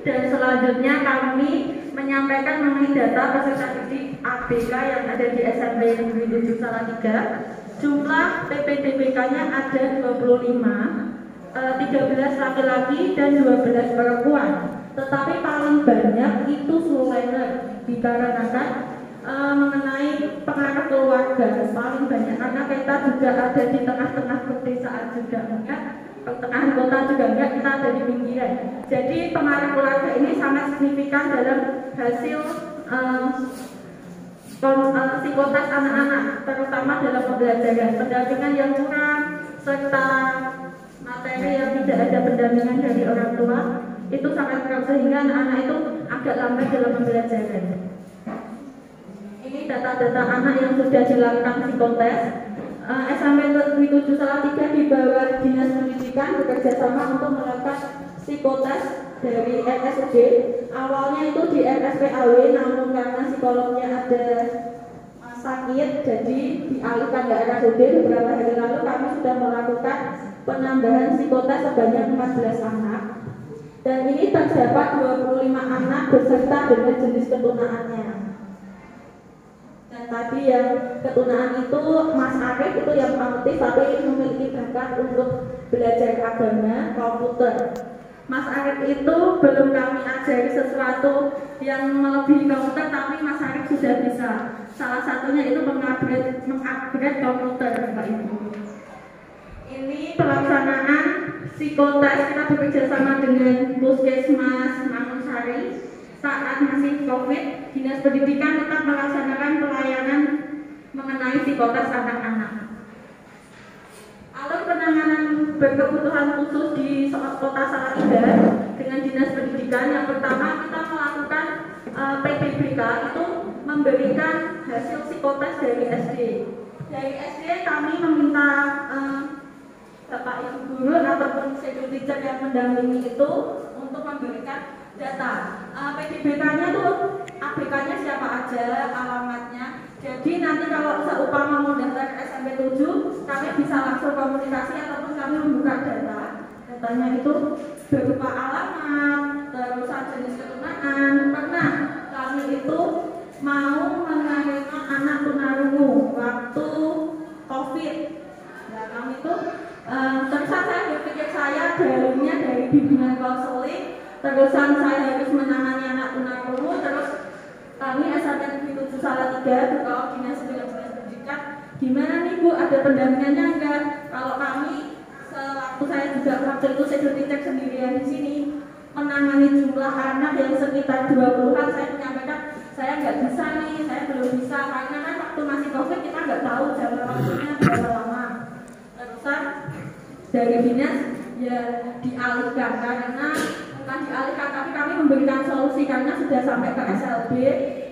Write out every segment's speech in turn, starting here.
dan selanjutnya kami menyampaikan mengenai data peserta didik ABK yang ada di SMP Negeri 7 Salatiga. Jumlah PPDBK-nya ada 25, 13 laki-laki dan 12 perempuan. Tetapi paling banyak itu sulwener dikarenakan mengenai pengaruh keluarga paling banyak karena kita juga ada di tengah-tengah pedesaan juga enggak, pertengahan kota juga enggak, kita ada di pinggiran. Jadi pengaruh keluarga ini sangat signifikan dalam hasil psikotes anak-anak, terutama dalam pembelajaran, pendampingan yang kurang serta materi yang tidak ada pendampingan dari orang tua itu sangat keras sehingga anak-anak itu agak lambat dalam pembelajaran. Ini data-data anak yang sudah dilakukan psikotes. SMP Negeri 7 Salatiga di bawah Dinas Pendidikan bekerjasama untuk melakukan psikotes dari RSUD. Awalnya itu di RSPAW, namun karena psikolognya ada sakit, jadi dialihkan ke RSUD. Beberapa hari lalu kami sudah melakukan penambahan psikotes sebanyak 14 anak. Dan ini terdapat 25 anak beserta dengan jenis ketunaannya. Dan tadi yang ketunaan itu Mas Arif itu yang aktif tapi memiliki bakat untuk belajar agama komputer. Mas Arif itu belum kami ajari sesuatu yang melebihi komputer, tapi Mas Arif sudah bisa. Salah satunya itu mengupgrade komputer, Bapak Ibu. Ini pelaksanaan psikotes, kita bekerja sama dengan Puskesmas Mangunsari. Saat masih COVID, Dinas Pendidikan tetap melaksanakan pelayanan mengenai psikotes anak-anak. Alur penanganan berkebutuhan khusus di Kota Salatiga dengan Dinas Pendidikan, yang pertama kita melakukan PPBK itu memberikan hasil psikotes dari SD. Dari SD kami meminta Bapak Ibu guru ataupun schedule teacher yang mendampingi itu untuk memberikan data. PDBK-nya tuh ABK-nya siapa aja, alamatnya. Jadi nanti kalau seumpama mau daftar SMP 7, kami bisa langsung komunikasi ataupun kami membuka data. Datanya itu berupa alamat, terus jenis ketunaan. Pernah kami itu mau menerima anak tunarungu waktu COVID. Nah, kami itu terusan saya berpikir saya dalamnya dari bimbingan konseling, terusan saya harus menangani anak tunarungu, terus kami SMP Negeri 7 Salatiga berkoordinasi dengan Dinas Pendidikan. Gimana nih Bu, ada pendampingannya enggak? Kalau kami sewaktu saya juga waktu itu schedule teacher sendirian di sini menangani jumlah anak yang sekitar 20-an, saya menyampaikan saya nggak bisa nih, saya belum bisa karena kan waktu masih COVID kita nggak tahu jangka waktunya berapa lama. Terusan dari dinas ya dialihkan, karena bukan dialihkan tapi kami memberikan solusi karena sudah sampai ke SLB,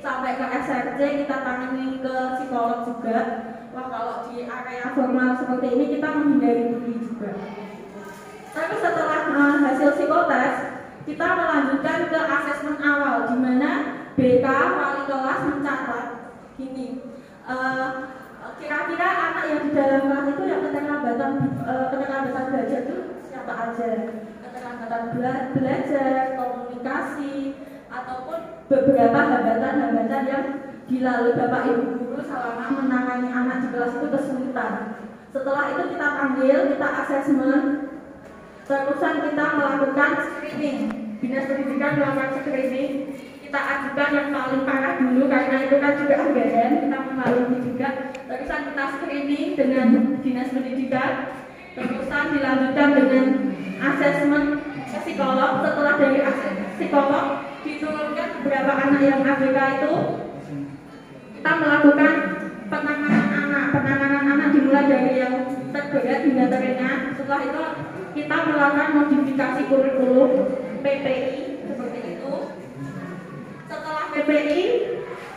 sampai ke SRC, kita tangani ke psikolog juga. Wah, kalau di area formal seperti ini kita menghindari bully juga. Tapi setelah hasil psikotes, kita melanjutkan ke asesmen awal, di mana BK wali kelas mencatat gini, kira-kira anak yang di dalam kelas itu yang keterlambatan belajar itu siapa aja, keterlambatan belajar, komunikasi, ataupun beberapa hambatan-hambatan yang dilalui Bapak Ibu guru selama menangani anak di kelas itu kesulitan. Setelah itu kita panggil, kita asesmen, terusan kita melakukan screening. Dinas Pendidikan melakukan screening, kita ajukan yang paling parah dulu karena itu kan juga anggaran, kita melalui juga. Terusan kita screening dengan Dinas Pendidikan, terusan dilanjutkan dengan asesmen ke psikolog. Setelah dari psikolog diturunkan beberapa anak yang ABK itu, kita melakukan penanganan anak dimulai dari yang terberat hingga teringat. Setelah itu kita melakukan modifikasi kurikulum PPI seperti itu. Setelah PPI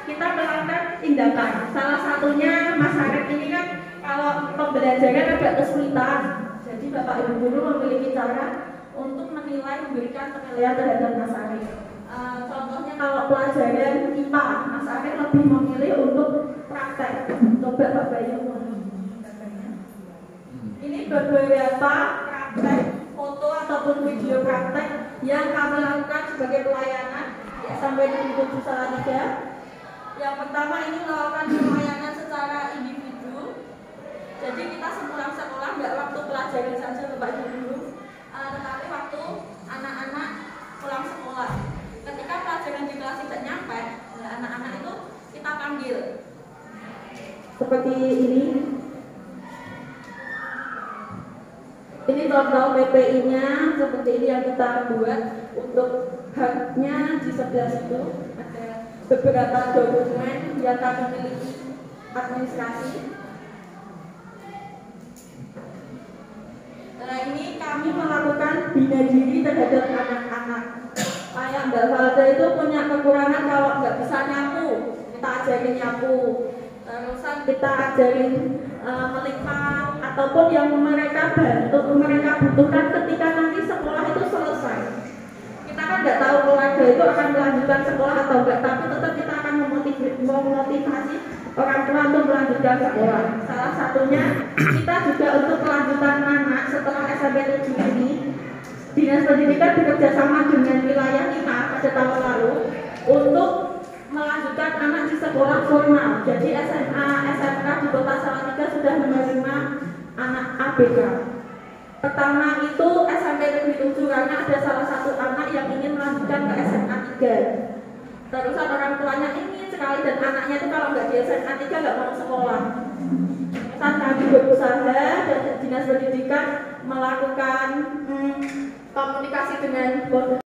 kita melakukan tindakan. Salah satunya Mas Arif ini kan kalau pembelajaran agak kesulitan. Jadi Bapak Ibu guru memiliki cara untuk menilai, memberikan penilaian terhadap Mas Arif. Contohnya kalau pelajaran IPA, Mas Arif lebih memilih untuk praktek. Coba Bapak Ibu. Ini beberapa praktek foto ataupun video praktek yang kami lakukan sebagai SMP Negeri 7 Salatiga. Yang pertama ini melakukan pelayanan secara individu. Jadi kita sepulang sekolah nggak waktu pelajaran saja Bapak Ibu, tetapi waktu anak-anak pulang sekolah. Ketika pelajaran di kelas tidak nyampe, anak-anak itu kita panggil. Seperti ini. Ini total PPI-nya seperti ini yang kita buat. Untuk haknya di sebelah situ ada beberapa dokumen yang kami miliki administrasi. Nah, ini kami melakukan bina diri terhadap anak-anak. Kayak Mbak Valda itu punya kekurangan kalau nggak bisa nyapu, kita ajarin nyapu. Terusan kita ajarin melipat ataupun yang mereka butuhkan ketika nanti sekolah itu selesai. Kita kan nggak tahu keluarga itu akan melanjutkan sekolah atau enggak, tapi tetap kita akan memotivasi orang tua untuk melanjutkan sekolah. Salah satunya kita juga untuk kelanjutan anak setelah SMP 7 ini, Dinas Pendidikan bekerja sama dengan wilayah 5 pada tahun lalu untuk melanjutkan anak di sekolah formal. Jadi SMA, SMK di Kota Salatiga sudah menerima anak ABK. Pertama itu SMP Negeri 7 karena ada salah satu anak yang ingin melanjutkan ke SMA 3. Terus orang tuanya ingin sekali dan anaknya itu kalau nggak di SMA 3 nggak mau sekolah. Saat kami berusaha dan Dinas Pendidikan melakukan komunikasi dengan